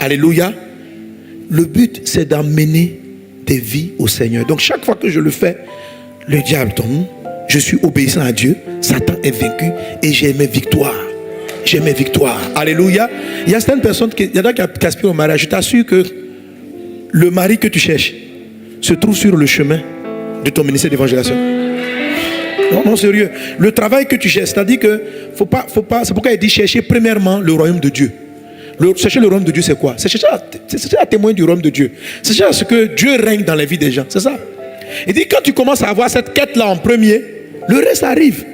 Alléluia. Le but, c'est d'amener des vies au Seigneur. Donc chaque fois que je le fais, le diable tombe. Je suis obéissant à Dieu. Satan est vaincu et j'ai mes victoires. J'ai mes victoires. Alléluia. Il y a certaines personnes qui aspirent au mariage. Je t'assure que le mari que tu cherches se trouve sur le chemin de ton ministère d'évangélisation. Non, non, sérieux. Le travail que tu cherches, c'est-à-dire que faut pas. C'est pourquoi il dit chercher premièrement le royaume de Dieu. Chercher le royaume de Dieu, c'est quoi? C'est chercher à témoin du royaume de Dieu. C'est chercher à ce que Dieu règne dans la vie des gens. C'est ça. Il dit quand tu commences à avoir cette quête-là en premier, le reste arrive.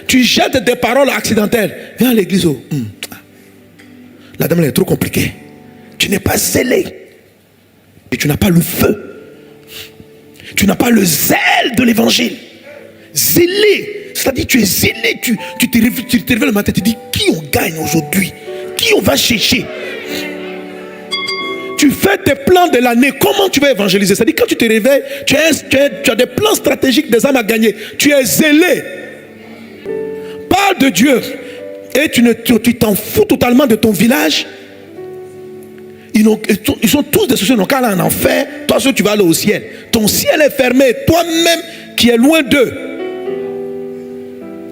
Tu jettes des paroles accidentelles. Viens à l'église. La dame elle est trop compliquée. Tu n'es pas zélé. Et tu n'as pas le feu. Tu n'as pas le zèle de l'évangile. Zélé. C'est-à-dire tu es zélé. Tu te réveilles le matin. Tu te dis qui on gagne aujourd'hui? Qui on va chercher? Tu fais tes plans de l'année. Comment tu vas évangéliser? C'est-à-dire quand tu te réveilles, tu as des plans stratégiques, des âmes à gagner. Tu es zélé. Parle de Dieu. Et tu t'en fous totalement de ton village. Ils sont tous des sociaux. Donc, là en enfer, toi seul tu vas aller au ciel. Ton ciel est fermé. Toi-même qui es loin d'eux.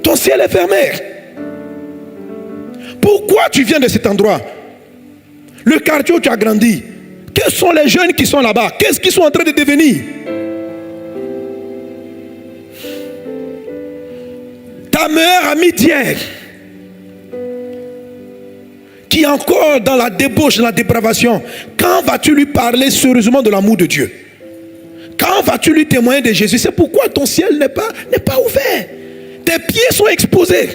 Ton ciel est fermé. Pourquoi tu viens de cet endroit? Le quartier où tu as grandi. Quels sont les jeunes qui sont là-bas? Qu'est-ce qu'ils sont en train de devenir? Ta meilleure amie d'hier, qui est encore dans la débauche, dans la dépravation, quand vas-tu lui parler sérieusement de l'amour de Dieu? Quand vas-tu lui témoigner de Jésus? C'est pourquoi ton ciel n'est pas ouvert. Tes pieds sont exposés.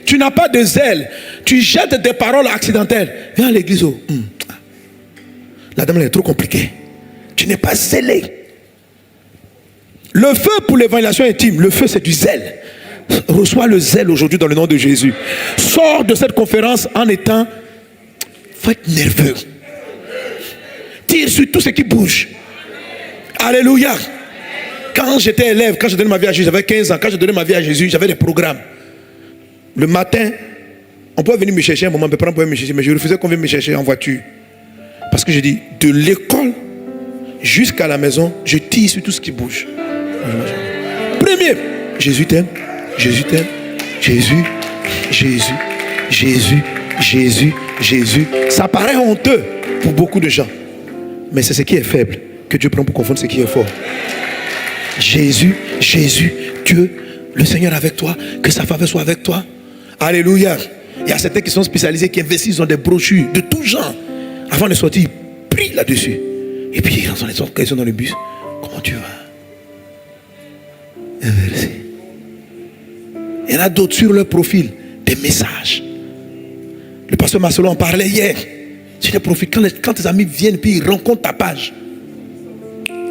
Tu n'as pas de zèle. Tu jettes des paroles accidentelles. Viens à l'église. La dame elle est trop compliquée. Tu n'es pas zélé. Le feu pour l'évangélisation intime, le feu c'est du zèle. Reçois le zèle aujourd'hui dans le nom de Jésus. Sors de cette conférence en étant nerveux. Tire sur tout ce qui bouge. Alléluia. Quand j'étais élève, quand je donnais ma vie à Jésus, j'avais 15 ans. Quand je donnais ma vie à Jésus, j'avais des programmes. Le matin, on pouvait venir me chercher, un moment, mes parents pouvaient me chercher, mais je refusais qu'on vienne me chercher en voiture. Parce que je dis, de l'école jusqu'à la maison, je tire sur tout ce qui bouge. Premier, Jésus t'aime, Jésus t'aime, Jésus, Jésus, Jésus, Jésus, Jésus. Ça paraît honteux pour beaucoup de gens. Mais c'est ce qui est faible que Dieu prend pour confondre ce qui est fort. Jésus, Jésus, Dieu, le Seigneur avec toi, que sa faveur soit avec toi. Alléluia. Il y a certains qui sont spécialisés, qui investissent dans des brochures de tout genre. Avant de sortir, ils prient là-dessus. Et puis, ils sont dans le bus. Comment tu vas? Merci. Il y en a d'autres sur leur profil, des messages. Le pasteur Marcelo en parlait hier. Sur les profils, quand tes amis viennent, puis ils rencontrent ta page.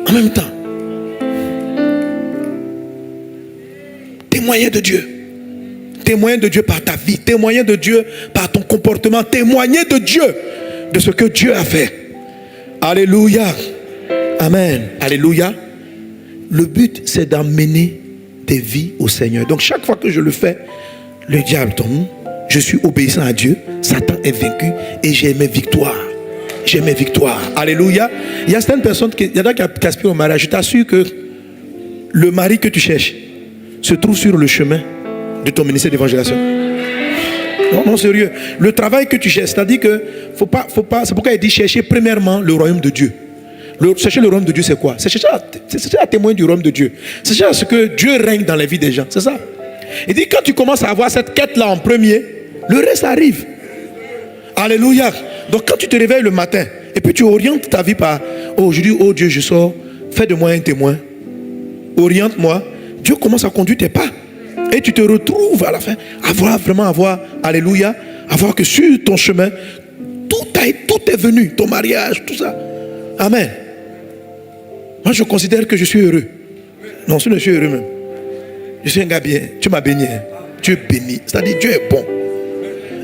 En même temps. Témoigner de Dieu. Témoigner de Dieu par ta vie. Témoigner de Dieu par ton comportement. Témoigner de Dieu de ce que Dieu a fait. Alléluia. Amen. Alléluia. Le but, c'est d'amener des vies au Seigneur. Donc chaque fois que je le fais, le diable tombe. Je suis obéissant à Dieu. Satan est vaincu et j'ai mes victoires. J'ai mes victoires. Alléluia. Il y a certaines personnes qui aspirent au mariage. Je t'assure que le mari que tu cherches se trouve sur le chemin de ton ministère d'évangélisation. Non, non, sérieux. Le travail que tu cherches, c'est-à-dire que faut pas. C'est pourquoi il dit chercher premièrement le royaume de Dieu. Chercher le royaume de Dieu, c'est quoi? C'est chercher à témoin du royaume de Dieu. C'est chercher à ce que Dieu règne dans la vie des gens. C'est ça. Il dit quand tu commences à avoir cette quête-là en premier, le reste arrive. Alléluia. Donc quand tu te réveilles le matin et puis tu orientes ta vie par aujourd'hui, oh Dieu, je sors, fais de moi un témoin. Oriente-moi. Dieu commence à conduire tes pas. Et tu te retrouves à la fin, alléluia, avoir que sur ton chemin, tout est venu, ton mariage, tout ça. Amen. Moi, je considère que je suis heureux. Non, je suis heureux même. Je suis un gars bien. Tu m'as béni. Dieu béni. C'est-à-dire, Dieu est bon.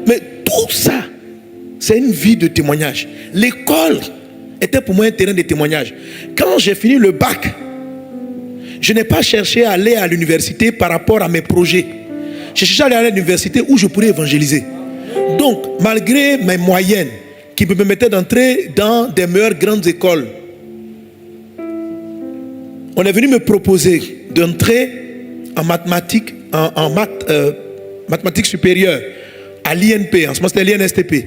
Mais tout ça, c'est une vie de témoignage. L'école était pour moi un terrain de témoignage. Quand j'ai fini le bac, je n'ai pas cherché à aller à l'université par rapport à mes projets. J'ai cherché à aller à l'université où je pourrais évangéliser. Donc, malgré mes moyennes, qui me permettait d'entrer dans des meilleures grandes écoles. On est venu me proposer d'entrer en mathématiques, mathématiques supérieures à l'INP. En ce moment, c'était l'INSTP.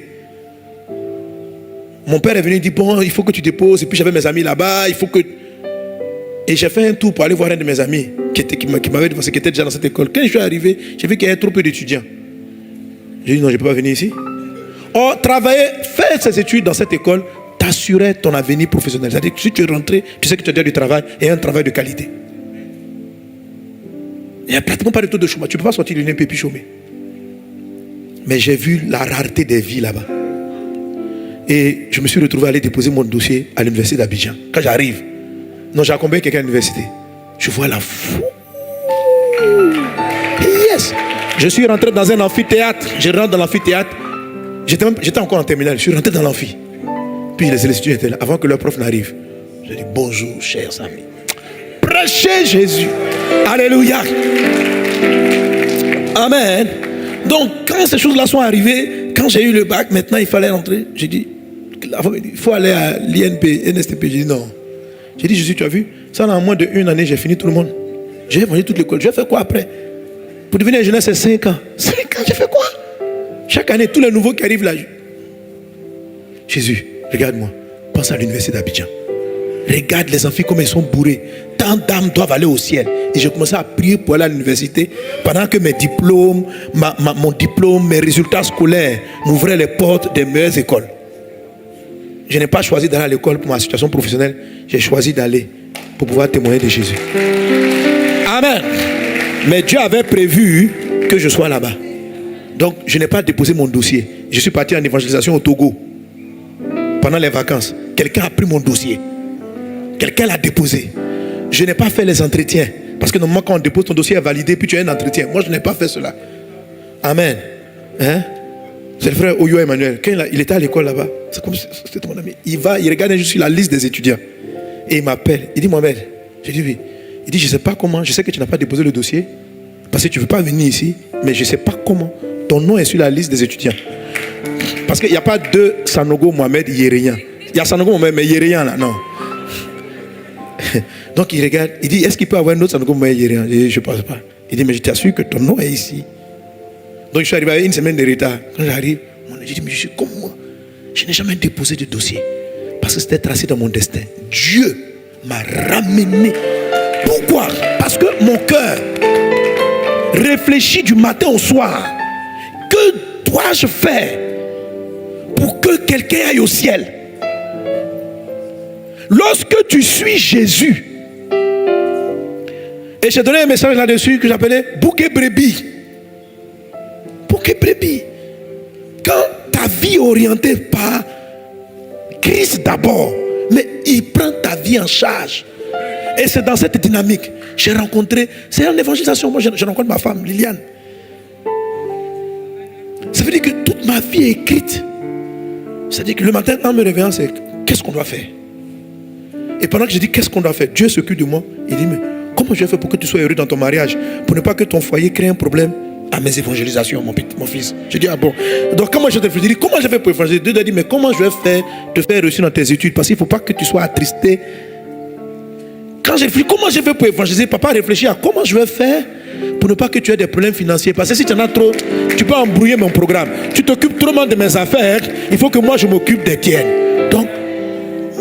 Mon père est venu et dit, bon, il faut que tu déposes. Et puis j'avais mes amis là-bas, il faut que... Et j'ai fait un tour pour aller voir un de mes amis qui m'avait dit, qui était déjà dans cette école. Quand je suis arrivé, j'ai vu qu'il y avait trop peu d'étudiants. J'ai dit, non, je ne peux pas venir ici. Or, travailler, faire ses études dans cette école t'assurait ton avenir professionnel. C'est-à-dire que si tu es rentré, tu sais que tu as déjà du travail et un travail de qualité. Il n'y a pratiquement pas de taux de chômage. Tu ne peux pas sortir de l'UNP et puis chômer. Mais j'ai vu la rareté des vies là-bas. Et je me suis retrouvé à aller déposer mon dossier à l'université d'Abidjan. Quand j'arrive, non, j'ai accompagné quelqu'un à l'université. Je vois la foule. Yes! Je suis rentré dans un amphithéâtre. Je rentre dans l'amphithéâtre. J'étais encore en terminale. Je suis rentré dans l'amphi. Puis les étudiants étaient là. Avant que leur prof n'arrive, je dis bonjour, chers amis. Prêchez Jésus. Alléluia. Amen. Donc, quand ces choses-là sont arrivées, quand j'ai eu le bac, maintenant il fallait rentrer. J'ai dit, il faut aller à l'INP, NSTP. J'ai dit non. J'ai dit, Jésus, tu as vu, ça en moins d'1 année, j'ai fini tout le monde. J'ai vendu toute l'école. Je vais faire quoi après? Pour devenir ingénieur, c'est 5 ans. 5 ans, j'ai fait quoi? Chaque année, tous les nouveaux qui arrivent là. Jésus, regarde-moi. Pense à l'université d'Abidjan. Regarde les amphis comme ils sont bourrés. Tant d'âmes doivent aller au ciel. Et j'ai commencé à prier pour aller à l'université pendant que mes diplômes, mon diplôme, mes résultats scolaires m'ouvraient les portes des meilleures écoles. Je n'ai pas choisi d'aller à l'école pour ma situation professionnelle. J'ai choisi d'aller pour pouvoir témoigner de Jésus. Amen. Mais Dieu avait prévu que je sois là-bas. Donc, je n'ai pas déposé mon dossier. Je suis parti en évangélisation au Togo. Pendant les vacances, quelqu'un a pris mon dossier. Quelqu'un l'a déposé. Je n'ai pas fait les entretiens. Parce que normalement, quand on dépose ton dossier est validé, puis tu as un entretien. Moi, je n'ai pas fait cela. Amen. Hein? C'est le frère Oyo Emmanuel. Quand il était à l'école là-bas, c'est comme si c'était mon ami. Il regarde juste sur la liste des étudiants. Et il m'appelle. Il dit, Mohamed. J'ai dit oui. Il dit, je ne sais pas comment. Je sais que tu n'as pas déposé le dossier. Parce que tu ne veux pas venir ici. Mais je ne sais pas comment. Ton nom est sur la liste des étudiants. Parce qu'il n'y a pas de Sanogo Mohamed Yéréyan. Il y a Sanogo Mohamed, mais Yéréyan là, non. Donc il regarde, il dit, est-ce qu'il peut avoir un autre Sanogo Mohamed Yéréyan? Je dis, je ne pense pas. Il dit, mais je t'assure que ton nom est ici. Donc je suis arrivé avec une semaine de retard. Quand j'arrive, j'ai dit, mais je suis comme moi. Je n'ai jamais déposé de dossier. Parce que c'était tracé dans mon destin. Dieu m'a ramené. Pourquoi? Parce que mon cœur réfléchit du matin au soir. Que dois-je faire pour que quelqu'un aille au ciel? Lorsque tu suis Jésus, et j'ai donné un message là-dessus que j'appelais bouquet brebis. Bouquet brebis. Quand ta vie est orientée par Christ d'abord, mais il prend ta vie en charge. Et c'est dans cette dynamique. J'ai rencontré, c'est en évangélisation, moi je rencontre ma femme, Liliane. Ça veut dire que toute ma vie est écrite. C'est-à-dire que le matin, en me réveillant, c'est qu'est-ce qu'on doit faire? Et pendant que je dis qu'est-ce qu'on doit faire, Dieu s'occupe de moi. Il dit, mais comment je vais faire pour que tu sois heureux dans ton mariage? Pour ne pas que ton foyer crée un problème à mes évangélisations, mon fils. Je dis, ah bon. Donc, comment je te fais? Je dis, comment je vais pour évangéliser? Dieu a dit, mais comment je vais faire te faire réussir dans tes études? Parce qu'il ne faut pas que tu sois attristé. Quand j'ai réfléchi, comment je vais pour évangéliser? Papa réfléchit à comment je vais faire pour ne pas que tu aies des problèmes financiers. Parce que si tu en as trop, tu peux embrouiller mon programme. Tu t'occupes trop mal de mes affaires, il faut que moi je m'occupe des tiennes. Donc,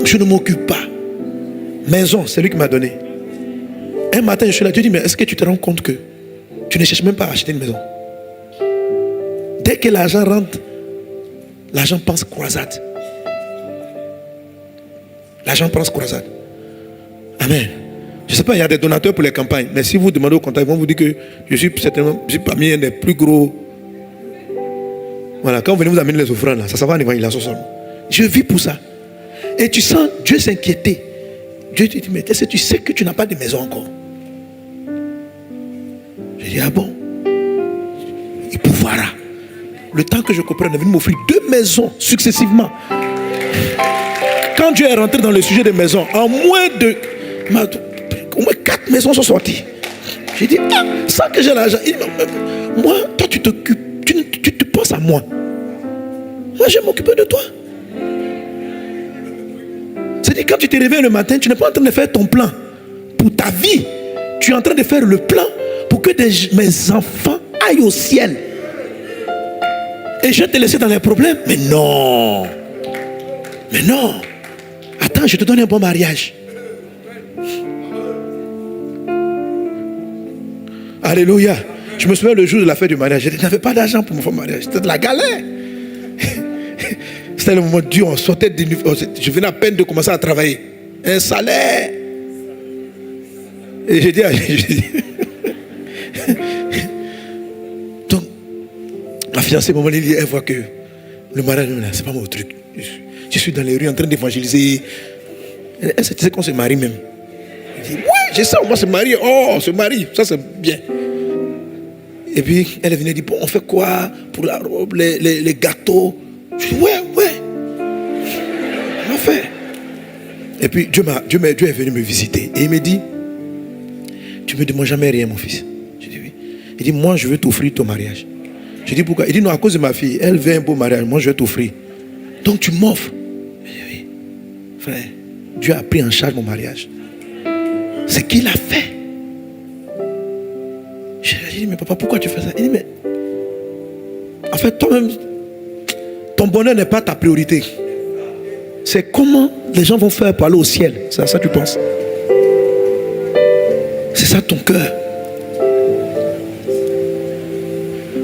je ne m'occupe pas. Maison, c'est lui qui m'a donné. Un matin, je suis là, Dieu dit, mais est-ce que tu te rends compte que tu ne cherches même pas à acheter une maison? Dès que l'argent rentre, l'argent pense croisade. L'argent pense croisade. Amen. Je ne sais pas, il y a des donateurs pour les campagnes, mais si vous demandez au comptable, ils vont vous dire que je suis certainement parmi un des plus gros. Voilà, quand vous venez vous amener les offrandes, là, ça va en évangélisation seulement. Je vis pour ça. Et tu sens Dieu s'inquiéter. Dieu te dit, mais est-ce que tu sais que tu n'as pas de maison encore? Je dis, ah bon? Il pouvoira. Le temps que je comprenne, il est venu m'offrir 2 maisons successivement. Quand Dieu est rentré dans le sujet des maisons, en moins de... Au moins 4 maisons sont sorties. J'ai dit, ah, sans que j'ai l'argent. Il dit, moi, toi tu t'occupes, tu te penses à moi. Moi, je vais m'occuper de toi. C'est-à-dire, quand tu te réveilles le matin, tu n'es pas en train de faire ton plan pour ta vie. Tu es en train de faire le plan pour que mes enfants aillent au ciel. Et je vais te laisser dans les problèmes. Mais non. Mais non. Attends, je te donne un bon mariage. Alléluia. Je me souviens le jour de la fête du mariage. Je n'avais pas d'argent pour mon faire mariage. C'était de la galère. C'était le moment dur. On sortait de... Je venais à peine de commencer à travailler. Un salaire. Et j'ai dit... Donc, ma fiancée, maman, elle voit que le mariage, c'est pas mon truc. Je suis dans les rues en train d'évangéliser. Elle sait qu'on se marie même. Elle dit, ouais, j'ai ça, on va se marier. Oh, on se marie, ça c'est bien. Et puis, elle venait dire, bon, on fait quoi pour la robe, les gâteaux? Je dis, ouais. On a fait. Et puis, Dieu est venu me visiter. Et il me dit, tu ne me demandes jamais rien, mon fils. Je dis, oui. Il dit, moi, je veux t'offrir ton mariage. Je dis, pourquoi? Il dit, non, à cause de ma fille. Elle veut un beau mariage. Moi, je vais t'offrir. Donc, tu m'offres. Je dis, oui. Frère, Dieu a pris en charge mon mariage. C'est qu'il a fait. Je lui ai dit, mais papa, pourquoi tu fais ça? Il dit, mais en fait, toi-même, ton bonheur n'est pas ta priorité. C'est comment les gens vont faire pour aller au ciel. C'est à ça que tu penses. C'est ça ton cœur.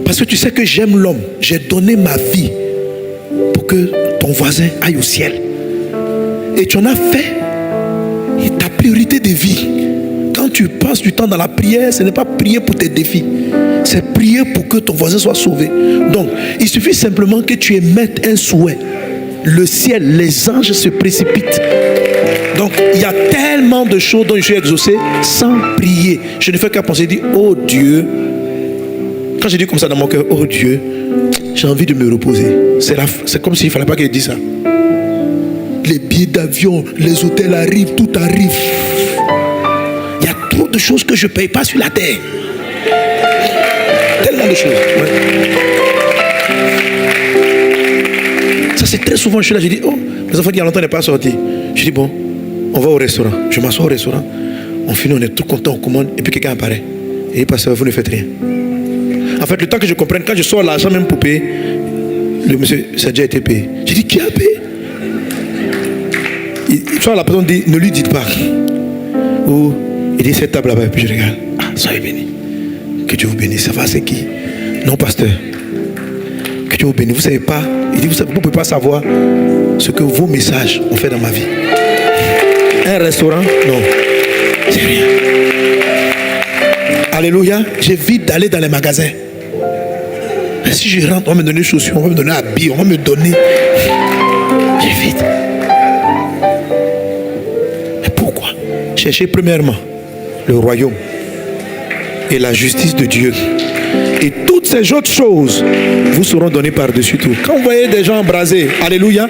Parce que tu sais que j'aime l'homme. J'ai donné ma vie pour que ton voisin aille au ciel. Et tu en as fait ta priorité de vie. Quand tu passes du temps dans la prière, ce n'est pas prier pour tes défis. C'est prier pour que ton voisin soit sauvé. Donc, il suffit simplement que tu émettes un souhait. Le ciel, les anges se précipitent. Donc, il y a tellement de choses dont je suis exaucé sans prier. Je ne fais qu'à penser, dire, oh Dieu. Quand je dis comme ça dans mon cœur, oh Dieu, j'ai envie de me reposer. C'est comme s'il ne fallait pas qu'il dise ça. Les billets d'avion, les hôtels arrivent, tout arrive. Il y a trop de choses que je ne paye pas sur la terre. Tellement de choses. Ouais. Ça, c'est très souvent, je suis là, je dis, oh, mes enfants, il y a longtemps, on n'est pas sorti. Je dis, bon, on va au restaurant. Je m'assois au restaurant. On finit, on est tout content, on commande, et puis quelqu'un apparaît. Et il passe, vous ne faites rien. En fait, le temps que je comprenne, quand je sors l'argent même pour payer, le monsieur, ça a déjà été payé. Je dis, qui a payé? Soit la personne dit, ne lui dites pas. Ou il dit, cette table là-bas, et puis je regarde. Ah, soyez bénis. Que Dieu vous bénisse. Ça va, c'est qui? Non, pasteur. Que Dieu vous bénisse. Vous ne savez pas, il dit, vous ne pouvez pas savoir ce que vos messages ont fait dans ma vie. Un restaurant? Non. C'est rien. Alléluia. J'évite d'aller dans les magasins. Mais si je rentre, on va me donner des chaussures, on va me donner un habit, on va me donner. J'évite. Mais pourquoi? Cherchez premièrement le royaume et la justice de Dieu. Et toutes ces autres choses vous seront données par-dessus tout. Quand vous voyez des gens embrasés, alléluia,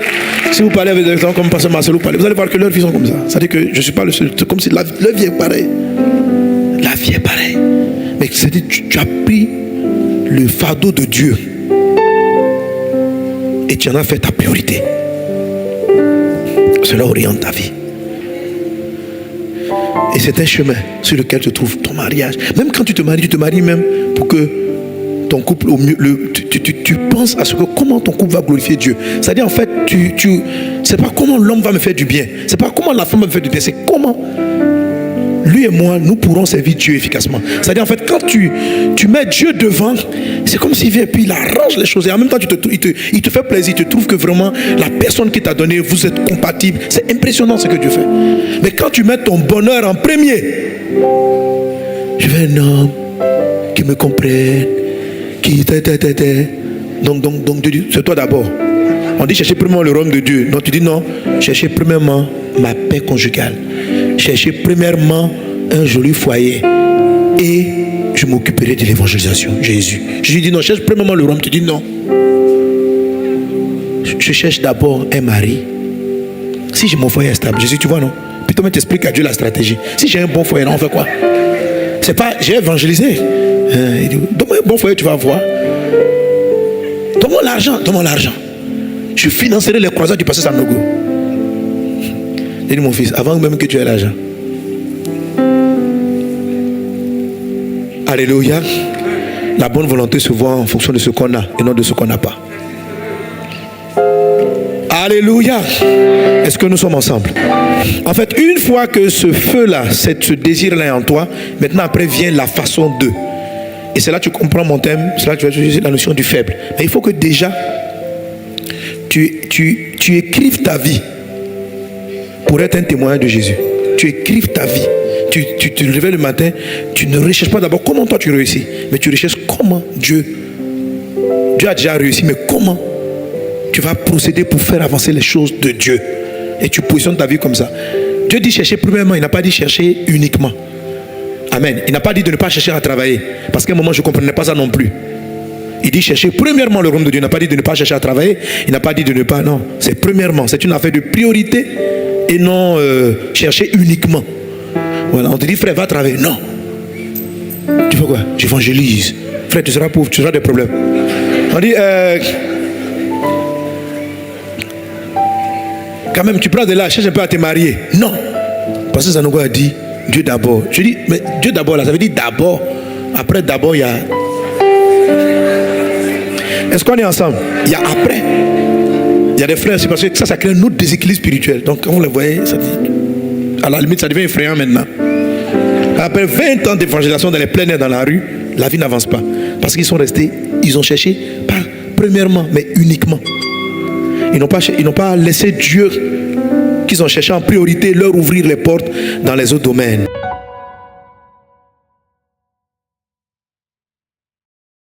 si vous parlez avec des gens comme Pasteur Marcelo, vous allez voir que leurs vies sont comme ça. C'est-à-dire que je ne suis pas le seul. C'est comme si leur vie est pareille. La vie est pareille. Mais c'est-à-dire que tu as pris le fardeau de Dieu et tu en as fait ta priorité. Cela oriente ta vie. Et c'est un chemin sur lequel se trouve ton mariage. Même quand tu te maries même pour que ton couple, au mieux, tu penses à ce que comment ton couple va glorifier Dieu. C'est-à-dire en fait, c'est pas comment l'homme va me faire du bien. C'est pas comment la femme va me faire du bien. C'est comment lui et moi, nous pourrons servir Dieu efficacement. C'est-à-dire en fait, quand tu mets Dieu devant, c'est comme s'il vient et puis il arrange les choses. Et en même temps, il te fait plaisir. Il te trouve que vraiment, la personne qui t'a donné, vous êtes compatibles. C'est impressionnant ce que Dieu fait. Mais quand tu mets ton bonheur en premier, je veux un homme qui me comprenne, qui... Donc Dieu dit, c'est toi d'abord. On dit chercher premièrement le royaume de Dieu. Donc tu dis non, cherchez premièrement ma paix conjugale. Cherchez premièrement un joli foyer. Et je m'occuperai de l'évangélisation. Jésus. Je lui dis non, cherche premièrement le royaume. Tu dis non. Je cherche d'abord un mari. Si j'ai mon foyer est stable, Jésus, tu vois non? Puis toi, tu expliques à Dieu la stratégie. Si j'ai un bon foyer, on fait quoi? C'est pas, j'ai évangélisé. Il dit, donne-moi un bon foyer, tu vas voir. Donne-moi l'argent. Je financerai les croisades du pasteur Sanogo. J'ai dit, mon fils, avant même que tu aies l'argent. Alléluia. La bonne volonté se voit en fonction de ce qu'on a et non de ce qu'on n'a pas. Alléluia. Est-ce que nous sommes ensemble? En fait, une fois que ce feu-là, ce désir-là est en toi, maintenant après vient la façon de. Et c'est là que tu comprends mon thème, c'est là que tu vas utiliser la notion du faible. Mais il faut que déjà, tu écrives ta vie pour être un témoin de Jésus. Tu écrives ta vie. Tu te réveilles le matin, tu ne recherches pas d'abord comment toi tu réussis, mais tu recherches comment Dieu a déjà réussi, mais comment tu vas procéder pour faire avancer les choses de Dieu. Et tu positionnes ta vie comme ça. Dieu dit chercher premièrement, il n'a pas dit chercher uniquement. Amen. Il n'a pas dit de ne pas chercher à travailler. Parce qu'à un moment, je ne comprenais pas ça non plus. Il dit chercher premièrement le royaume de Dieu. Il n'a pas dit de ne pas chercher à travailler. Il n'a pas dit de ne pas... Non, c'est premièrement. C'est une affaire de priorité et non chercher uniquement. Voilà, on te dit, frère, va travailler. Non. Tu fais quoi? J'évangélise. Frère, tu seras pauvre, tu auras des problèmes. On dit... quand même, tu prends de là, cherche un peu à te marier. Non. Parce que Sanogo a dit Dieu d'abord. Je dis, mais Dieu d'abord, là, ça veut dire d'abord. Après, d'abord, il y a. Est-ce qu'on est ensemble? Il y a après. Il y a des frères, c'est parce que ça crée un autre déséquilibre spirituel. Donc, quand vous le voyez, ça dit, à la limite, ça devient effrayant maintenant. Après 20 ans d'évangélisation dans les plein air, dans la rue, la vie n'avance pas. Parce qu'ils sont restés, ils ont cherché, pas premièrement, mais uniquement. Ils n'ont pas laissé Dieu qu'ils ont cherché en priorité leur ouvrir les portes dans les autres domaines.